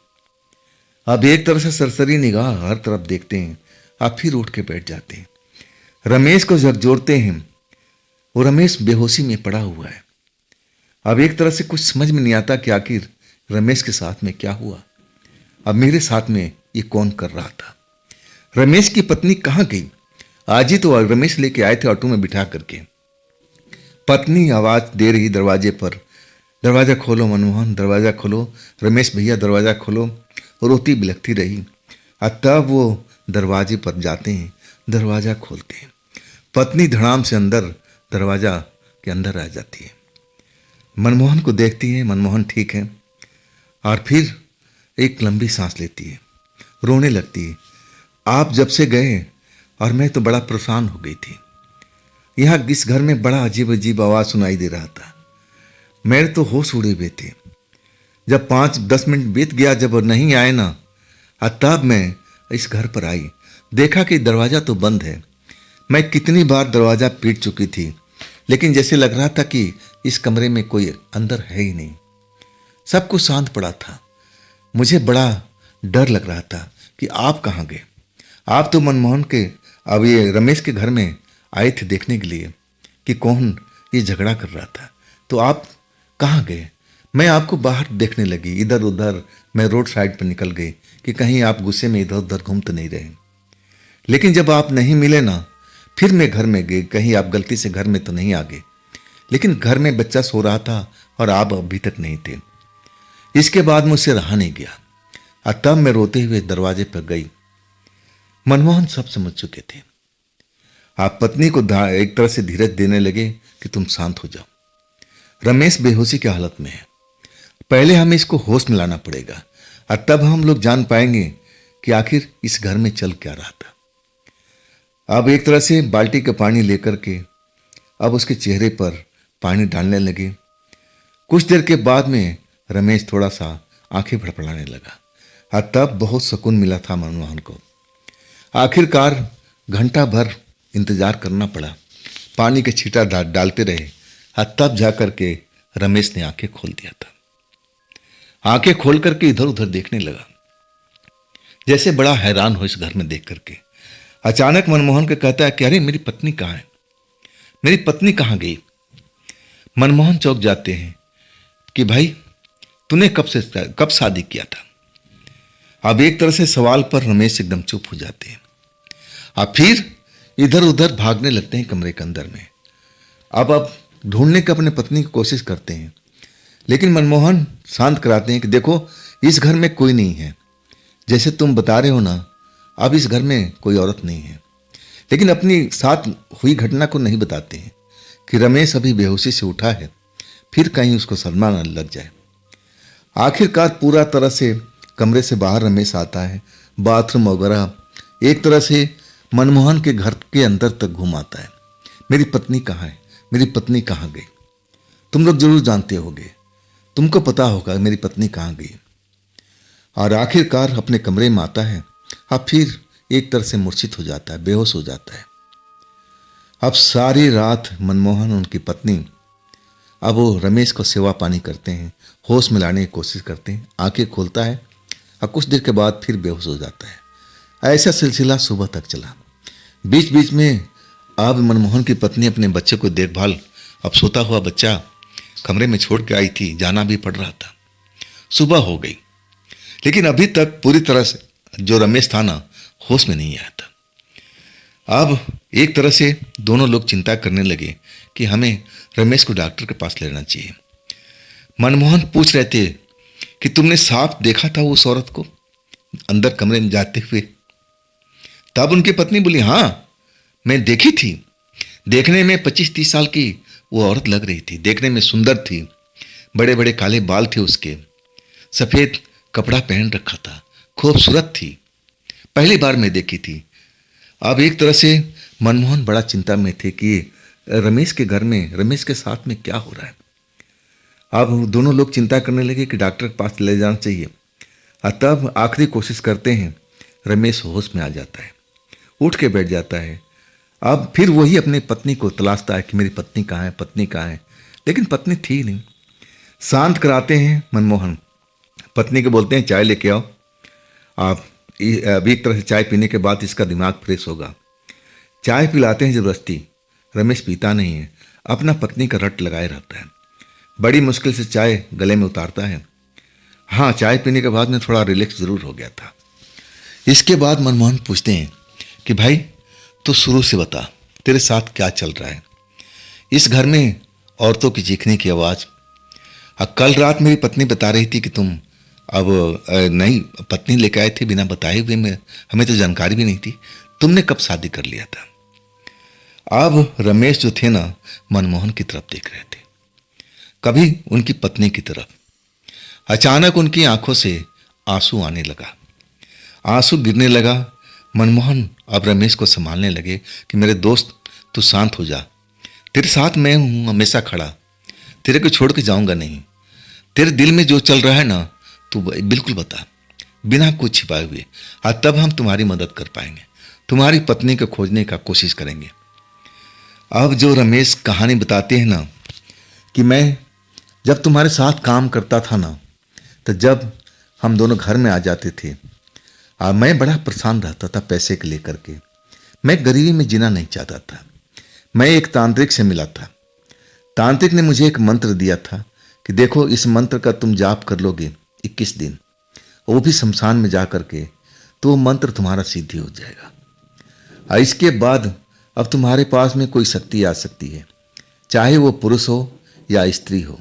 अब एक तरह से सरसरी निगाह हर तरफ देखते हैं, आप फिर उठ के बैठ जाते हैं। रमेश को झकझोरते हैं, वो रमेश बेहोशी में पड़ा हुआ है। अब एक तरह से कुछ समझ में नहीं आता कि आखिर रमेश के साथ में क्या हुआ, अब मेरे साथ में ये कौन कर रहा था? रमेश की पत्नी कहाँ गई? आज ही तो रमेश लेके आए थे ऑटो में बिठा करके। पत्नी आवाज दे रही दरवाजे पर, दरवाजा खोलो मनमोहन, दरवाजा खोलो, रमेश भैया दरवाजा खोलो। रोती बिलखती रही, और तब वो दरवाजे पर जाते हैं, दरवाजा खोलते हैं। पत्नी धड़ाम से अंदर दरवाजा के अंदर आ जाती है, मनमोहन को देखती है, मनमोहन ठीक है, और फिर एक लंबी सांस लेती है, रोने लगती है। आप जब से गए और मैं तो बड़ा परेशान हो गई थी। यहाँ इस घर में बड़ा अजीब अजीब आवाज़ सुनाई दे रहा था, मेरे तो होश उड़े हुए थे। जब 5-10 मिनट बीत गया, जब नहीं आए ना, तब मैं इस घर पर आई, देखा कि दरवाज़ा तो बंद है। मैं कितनी बार दरवाज़ा पीट चुकी थी, लेकिन जैसे लग रहा था कि इस कमरे में कोई अंदर है ही नहीं। सब कुछ शांत पड़ा था। मुझे बड़ा डर लग रहा था कि आप कहाँ गए। आप तो मनमोहन के, अब ये रमेश के घर में आए थे देखने के लिए कि कौन ये झगड़ा कर रहा था, तो आप कहाँ गए? मैं आपको बाहर देखने लगी, इधर उधर मैं रोड साइड पर निकल गई कि कहीं आप गुस्से में इधर उधर घूम तो नहीं रहे। लेकिन जब आप नहीं मिले ना, फिर मैं घर में गई, कहीं आप गलती से घर में तो नहीं आ गए। लेकिन घर में बच्चा सो रहा था और आप अभी तक नहीं थे। इसके बाद मुझसे रहा नहीं गया, और तब मैं रोते हुए दरवाजे पर गई। मनमोहन सब समझ चुके थे। आप पत्नी को एक तरह से धीरज देने लगे कि तुम शांत हो जाओ, रमेश बेहोशी की हालत में है, पहले हमें इसको होश में लाना पड़ेगा, और तब हम लोग जान पाएंगे कि आखिर इस घर में चल क्या रहा था। अब एक तरह से बाल्टी का पानी लेकर के अब उसके चेहरे पर पानी डालने लगे। कुछ देर के बाद में रमेश थोड़ा सा आंखें फड़फड़ाने लगा, और तब बहुत सुकून मिला था मनमोहन को। आखिरकार घंटा भर इंतजार करना पड़ा, पानी के छींटा डालते रहे, और तब जाकर के रमेश ने आंखें खोल दिया था। आंखें खोल करके इधर उधर देखने लगा, जैसे बड़ा हैरान हो इस घर में देख करके। अचानक मनमोहन को कहता है कि अरे मेरी पत्नी कहाँ है, मेरी पत्नी कहाँ गई? मनमोहन चौंक जाते हैं कि भाई तूने कब शादी किया था? अब एक तरह से सवाल पर रमेश एकदम चुप हो जाते हैं, और फिर इधर उधर भागने लगते हैं कमरे के अंदर में। अब ढूंढने की अपने पत्नी की कोशिश करते हैं, लेकिन मनमोहन शांत कराते हैं कि देखो इस घर में कोई नहीं है, जैसे तुम बता रहे हो ना, अब इस घर में कोई औरत नहीं है। लेकिन अपनी साथ हुई घटना को नहीं बताते हैं कि रमेश अभी बेहोशी से उठा है, फिर कहीं उसको सदमा न लग जाए। आखिरकार पूरा तरह से कमरे से बाहर रमेश आता है, बाथरूम वगैरह एक तरह से मनमोहन के घर के अंदर तक घूम आता है। मेरी पत्नी कहाँ है, मेरी पत्नी कहाँ गई? तुम लोग जरूर जानते होगे, तुमको पता होगा मेरी पत्नी कहाँ गई। और आखिरकार अपने कमरे में आता है, अब फिर एक तरह से मूर्छित हो जाता है, बेहोश हो जाता है। अब सारी रात मनमोहन उनकी पत्नी, अब वो रमेश को सेवा पानी करते हैं, होश में लाने की कोशिश करते हैं। आंखें खोलता है और कुछ देर के बाद फिर बेहोश हो जाता है। ऐसा सिलसिला सुबह तक चला। बीच बीच में अब मनमोहन की पत्नी अपने बच्चे को देखभाल, अब सोता हुआ बच्चा कमरे में छोड़ के आई थी, जाना भी पड़ रहा था। सुबह हो गई, लेकिन अभी तक पूरी तरह से जो रमेश था ना, होश में नहीं आया था। अब एक तरह से दोनों लोग चिंता करने लगे कि हमें रमेश को डॉक्टर के पास लेना चाहिए। मनमोहन पूछ रहे थे कि तुमने साफ देखा था उस औरत को अंदर कमरे में जाते हुए? तब उनकी पत्नी बोली, हाँ मैं देखी थी। देखने में 25-30 साल की वो औरत लग रही थी, देखने में सुंदर थी, बड़े बड़े काले बाल थे उसके, सफेद कपड़ा पहन रखा था, खूबसूरत थी, पहली बार मैं देखी थी। अब एक तरह से मनमोहन बड़ा चिंता में थे कि रमेश के घर में, रमेश के साथ में क्या हो रहा है। अब दोनों लोग चिंता करने लगे कि डॉक्टर के पास ले जाना चाहिए। और तब आखिरी कोशिश करते हैं, रमेश होश में आ जाता है, उठ के बैठ जाता है। अब फिर वही अपनी पत्नी को तलाशता है कि मेरी पत्नी कहाँ है, पत्नी कहाँ है, लेकिन पत्नी थी नहीं। शांत कराते हैं मनमोहन, पत्नी को बोलते हैं चाय लेके आओ, आप अभी एक तरह से चाय पीने के बाद इसका दिमाग फ्रेश होगा। चाय पिलाते हैं जबरदस्ती, रमेश पीता नहीं है, अपना पत्नी का रट लगाए रहता है। बड़ी मुश्किल से चाय गले में उतारता है। हाँ, चाय पीने के बाद में थोड़ा रिलैक्स जरूर हो गया था। इसके बाद मनमोहन पूछते हैं कि भाई तो शुरू से बता, तेरे साथ क्या चल रहा है? इस घर में औरतों की चीखने की आवाज़, कल रात मेरी पत्नी बता रही थी कि तुम अब नई पत्नी लेकर आए थे बिना बताए हुए, में हमें तो जानकारी भी नहीं थी, तुमने कब शादी कर लिया था? अब रमेश जो थे ना, मनमोहन की तरफ देख रहे थे, कभी उनकी पत्नी की तरफ। अचानक उनकी आंखों से आंसू आने लगा, आंसू गिरने लगा। मनमोहन अब रमेश को संभालने लगे कि मेरे दोस्त तू शांत हो जा, तेरे साथ मैं हूं हमेशा खड़ा, तेरे को छोड़ के जाऊंगा नहीं। तेरे दिल में जो चल रहा है ना, तू बिल्कुल बता, बिना कुछ छिपाए हुए, और तब हम तुम्हारी मदद कर पाएंगे, तुम्हारी पत्नी को खोजने का कोशिश करेंगे। अब जो रमेश कहानी बताते हैं ना, कि मैं जब तुम्हारे साथ काम करता था ना, तो जब हम दोनों घर में आ जाते थे, मैं बड़ा परेशान रहता था पैसे के लेकर के। मैं गरीबी में जीना नहीं चाहता था। मैं एक तांत्रिक से मिला था। तांत्रिक ने मुझे एक मंत्र दिया था कि देखो, इस मंत्र का तुम जाप कर लोगे 21 दिन, वो भी शमशान में जा कर के, तो वो मंत्र तुम्हारा सिद्धि हो जाएगा। और इसके बाद अब तुम्हारे पास में कोई शक्ति आ सकती है, चाहे वो पुरुष हो या स्त्री हो।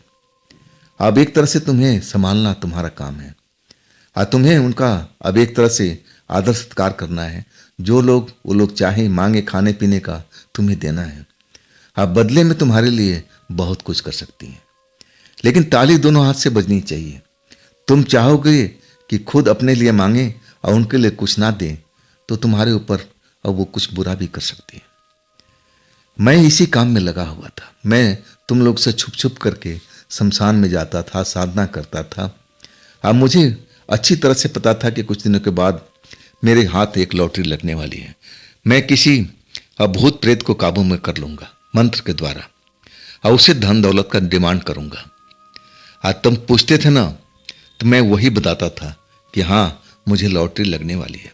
अब एक तरह से तुम्हें संभालना तुम्हारा काम है, और तुम्हें उनका अब एक तरह से आदर सत्कार करना है। जो लोग वो लोग चाहे मांगे खाने पीने का, तुम्हें देना है। अब बदले में तुम्हारे लिए बहुत कुछ कर सकती हैं, लेकिन ताली दोनों हाथ से बजनी चाहिए। तुम चाहोगे कि खुद अपने लिए मांगे और उनके लिए कुछ ना दें, तो तुम्हारे ऊपर अब वो कुछ बुरा भी कर सकती है। मैं इसी काम में लगा हुआ था। मैं तुम लोग से छुप छुप करके शमशान में जाता था, साधना करता था। अब मुझे अच्छी तरह से पता था कि कुछ दिनों के बाद मेरे हाथ एक लॉटरी लगने वाली है। मैं किसी भूत प्रेत को काबू में कर लूंगा मंत्र के द्वारा, और उसे धन दौलत का डिमांड करूंगा। आज तुम पूछते थे ना, तो मैं वही बताता था कि हाँ, मुझे लॉटरी लगने वाली है।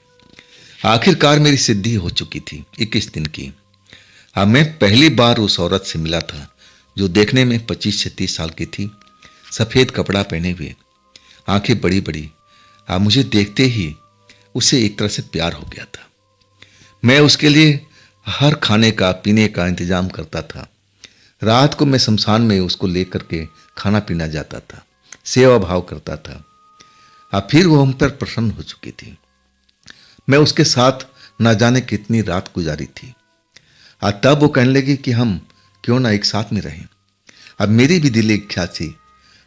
आखिरकार मेरी सिद्धि हो चुकी थी 21 दिन की। अब मैं पहली बार उस औरत से मिला था जो देखने में 25 से 30 साल की थी, सफ़ेद कपड़ा पहने हुए, आंखें बड़ी बड़ी। अब मुझे देखते ही उसे एक तरह से प्यार हो गया था। मैं उसके लिए हर खाने का पीने का इंतजाम करता था। रात को मैं शमशान में उसको लेकर के खाना पीना जाता था, सेवा भाव करता था। अब फिर वो हम पर प्रसन्न हो चुकी थी। मैं उसके साथ ना जाने कितनी रात गुजारी थी। और तब वो कहने लगी कि हम क्यों ना एक साथ में रहें। अब मेरी भी दिली इच्छा थी।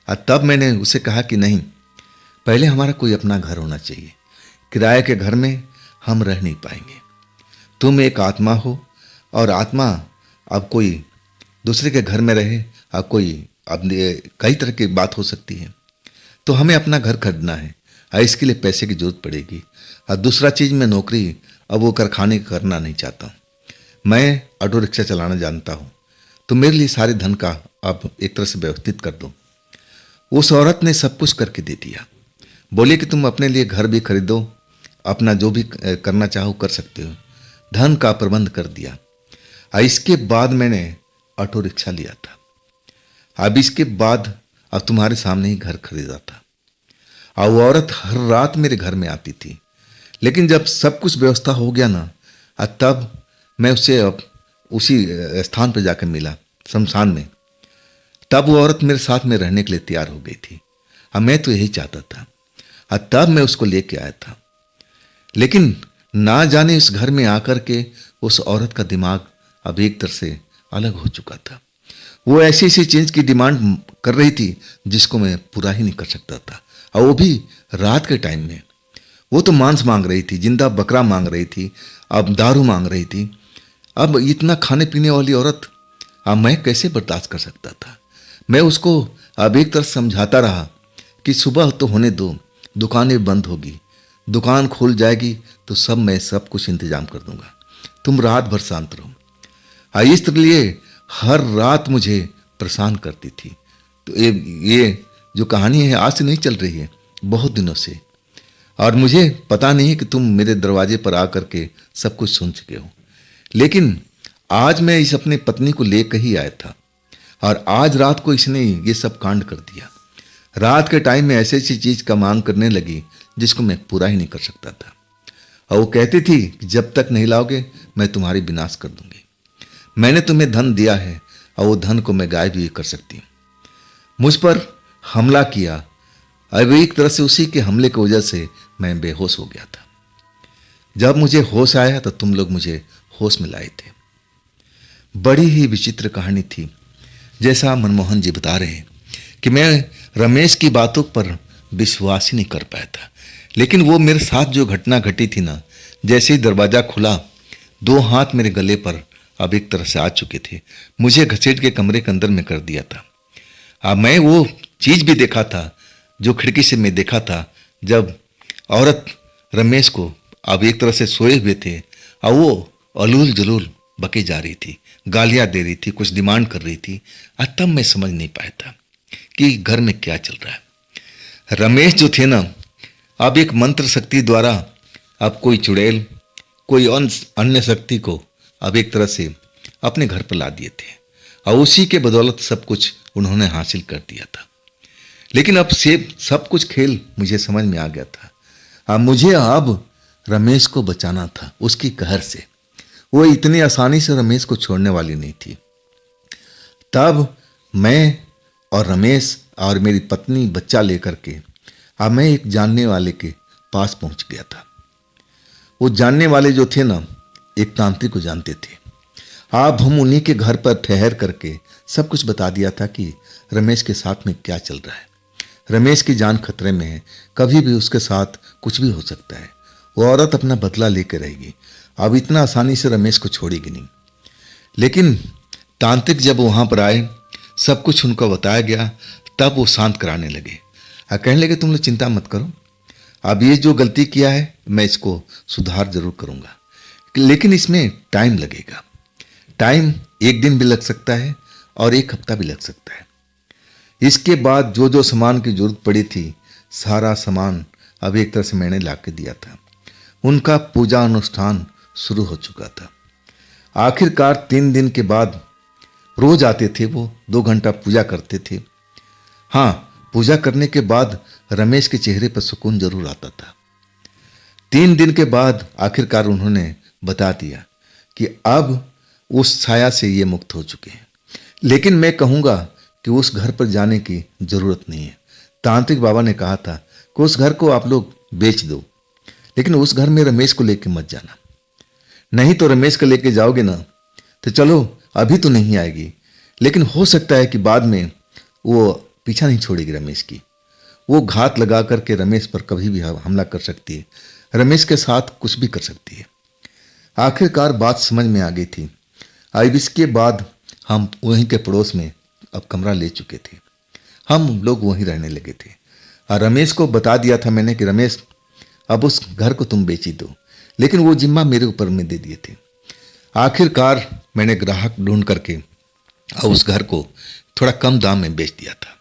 और तब मैंने उसे कहा कि नहीं, पहले हमारा कोई अपना घर होना चाहिए। किराए के घर में हम रह नहीं पाएंगे। तुम एक आत्मा हो, और आत्मा अब कोई दूसरे के घर में रहे, अब कोई अब कई तरह की बात हो सकती है। तो हमें अपना घर खरीदना है, और इसके लिए पैसे की जरूरत पड़ेगी। और दूसरा चीज़, मैं नौकरी अब वो कारखाने करना नहीं चाहता हूँ। मैं ऑटो रिक्शा चलाना जानता हूँ, तो मेरे लिए सारे धन का अब एक तरह से व्यवस्थित कर दो। उस औरत ने सब कुछ करके दे दिया। बोले कि तुम अपने लिए घर भी खरीदो, अपना जो भी करना चाहो कर सकते हो। धन का प्रबंध कर दिया। और इसके बाद मैंने ऑटो रिक्शा लिया था। अब इसके बाद अब तुम्हारे सामने ही घर खरीदा था। और वो औरत हर रात मेरे घर में आती थी। लेकिन जब सब कुछ व्यवस्था हो गया ना, तब मैं उससे अब उसी स्थान पर जाकर मिला, शमशान में। तब वो औरत मेरे साथ में रहने के लिए तैयार हो गई थी। अब मैं तो यही चाहता था, और तब मैं उसको लेके आया था। लेकिन ना जाने इस घर में आकर के उस औरत का दिमाग अब एक तरह से अलग हो चुका था। वो ऐसी ऐसी चीज की डिमांड कर रही थी जिसको मैं पूरा ही नहीं कर सकता था, और वो भी रात के टाइम में। वो तो मांस मांग रही थी, जिंदा बकरा मांग रही थी, अब दारू मांग रही थी। अब इतना खाने पीने वाली औरत अब मैं कैसे बर्दाश्त कर सकता था। मैं उसको अब एक तरफ समझाता रहा कि सुबह तो होने दो, दुकानें बंद होगी, दुकान खुल जाएगी तो मैं सब कुछ इंतजाम कर दूंगा, तुम रात भर शांत रहो। इसलिए हर रात मुझे परेशान करती थी। तो ये जो कहानी है आज से नहीं चल रही है, बहुत दिनों से। और मुझे पता नहीं है कि तुम मेरे दरवाजे पर आकर के सब कुछ सुन चुके हो। लेकिन आज मैं इस अपनी पत्नी को लेकर ही आया था, और आज रात को इसने ये सब कांड कर दिया। रात के टाइम में ऐसी ऐसी चीज का मांग करने लगी जिसको मैं पूरा ही नहीं कर सकता था। और वो कहती थी कि जब तक नहीं लाओगे मैं तुम्हारी विनाश कर दूंगी। मैंने तुम्हें धन दिया है और वो धन को मैं गायब भी कर सकती हूँ। मुझ पर हमला किया, अब एक तरह से उसी के हमले की वजह से मैं बेहोश हो गया था। जब मुझे होश आया तो तुम लोग मुझे होश में लाए थे। बड़ी ही विचित्र कहानी थी। जैसा मनमोहन जी बता रहे हैं कि मैं रमेश की बातों पर विश्वास ही नहीं कर पाया था। लेकिन वो मेरे साथ जो घटना घटी थी ना, जैसे ही दरवाजा खुला, दो हाथ मेरे गले पर अब एक तरह से आ चुके थे। मुझे घसीट के कमरे के अंदर में कर दिया था। अब मैं वो चीज भी देखा था जो खिड़की से मैं देखा था, जब औरत रमेश को अब एक तरह से सोए हुए थे और वो अलूल जलूल बके जा रही थी, गालियां दे रही थी, कुछ डिमांड कर रही थी। और तब मैं समझ नहीं पाया था कि घर में क्या चल रहा है। रमेश जो थे ना, अब एक मंत्र शक्ति द्वारा अब कोई चुड़ैल, कोई अन्य शक्ति को अब एक तरह से अपने घर पर ला दिए थे, और उसी के बदौलत सब कुछ उन्होंने हासिल कर दिया था। लेकिन अब से सब कुछ खेल मुझे समझ में आ गया था। अब मुझे अब रमेश को बचाना था उसकी कहर से। वो इतनी आसानी से रमेश को छोड़ने वाली नहीं थी। तब मैं और रमेश और मेरी पत्नी बच्चा लेकर के अब मैं एक जानने वाले के पास पहुंच गया था। वो जानने वाले जो थे ना, एक तांत्रिक को जानते थे। अब हम उन्हीं के घर पर ठहर करके सब कुछ बता दिया था कि रमेश के साथ में क्या चल रहा है। रमेश की जान खतरे में है, कभी भी उसके साथ कुछ भी हो सकता है। वो औरत अपना बदला लेकर रहेगी, अब इतना आसानी से रमेश को छोड़ेगी नहीं। लेकिन तांत्रिक जब वहां पर आए, सब कुछ उनको बताया गया, तब वो शांत कराने लगे और कहने लगे तुम लोग चिंता मत करो, अब ये जो गलती किया है मैं इसको सुधार जरूर करूंगा, लेकिन इसमें टाइम लगेगा। टाइम एक दिन भी लग सकता है और एक हफ्ता भी लग सकता है। इसके बाद जो जो सामान की जरूरत पड़ी थी, सारा सामान अब एक तरह से मैंने ला के दिया था। उनका पूजा अनुष्ठान शुरू हो चुका था। आखिरकार 3 दिन के बाद रोज आते थे, वो 2 घंटा पूजा करते थे। हाँ, पूजा करने के बाद रमेश के चेहरे पर सुकून जरूर आता था। 3 दिन के बाद आखिरकार उन्होंने बता दिया कि अब उस छाया से ये मुक्त हो चुके हैं। लेकिन मैं कहूँगा कि उस घर पर जाने की जरूरत नहीं है। तांत्रिक बाबा ने कहा था कि उस घर को आप लोग बेच दो, लेकिन उस घर में रमेश को लेके मत जाना। नहीं तो रमेश को लेके जाओगे ना तो चलो अभी तो नहीं आएगी, लेकिन हो सकता है कि बाद में वो पीछा नहीं छोड़ेगी रमेश की। वो घात लगा करके रमेश पर कभी भी हमला कर सकती है, रमेश के साथ कुछ भी कर सकती है। आखिरकार बात समझ में आ गई थी। अब इसके बाद हम वहीं के पड़ोस में अब कमरा ले चुके थे। हम लोग वहीं रहने लगे थे और रमेश को बता दिया था मैंने कि रमेश अब उस घर को तुम बेच ही दो, लेकिन वो जिम्मा मेरे ऊपर में दे दिए थे। आखिरकार मैंने ग्राहक ढूंढ करके और उस घर को थोड़ा कम दाम में बेच दिया था,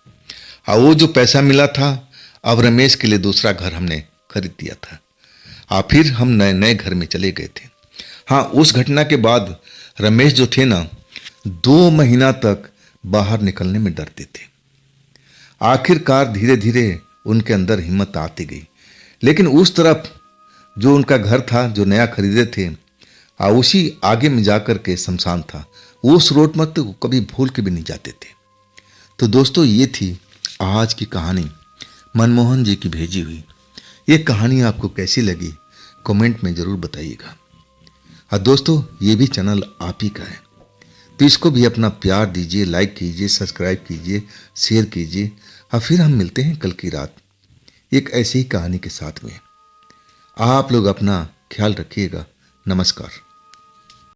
और वो जो पैसा मिला था अब रमेश के लिए दूसरा घर हमने खरीद दिया था। और फिर हम नए नए घर में चले गए थे। हाँ, उस घटना के बाद रमेश जो थे ना 2 महीना तक बाहर निकलने में डरते थे। आखिरकार धीरे धीरे उनके अंदर हिम्मत आती गई। लेकिन उस तरफ जो उनका घर था जो नया खरीदे थे, उसी आगे में जाकर के शमशान था। उस रोड मत तो कभी भूल के भी नहीं जाते थे। तो दोस्तों, ये थी आज की कहानी मनमोहन जी की भेजी हुई। ये कहानी आपको कैसी लगी कमेंट में ज़रूर बताइएगा। और दोस्तों, ये भी चैनल आप ही का है, तो इसको भी अपना प्यार दीजिए, लाइक कीजिए, सब्सक्राइब कीजिए, शेयर कीजिए। और फिर हम मिलते हैं कल की रात एक ऐसी ही कहानी के साथ में। आप लोग अपना ख्याल रखिएगा। नमस्कार।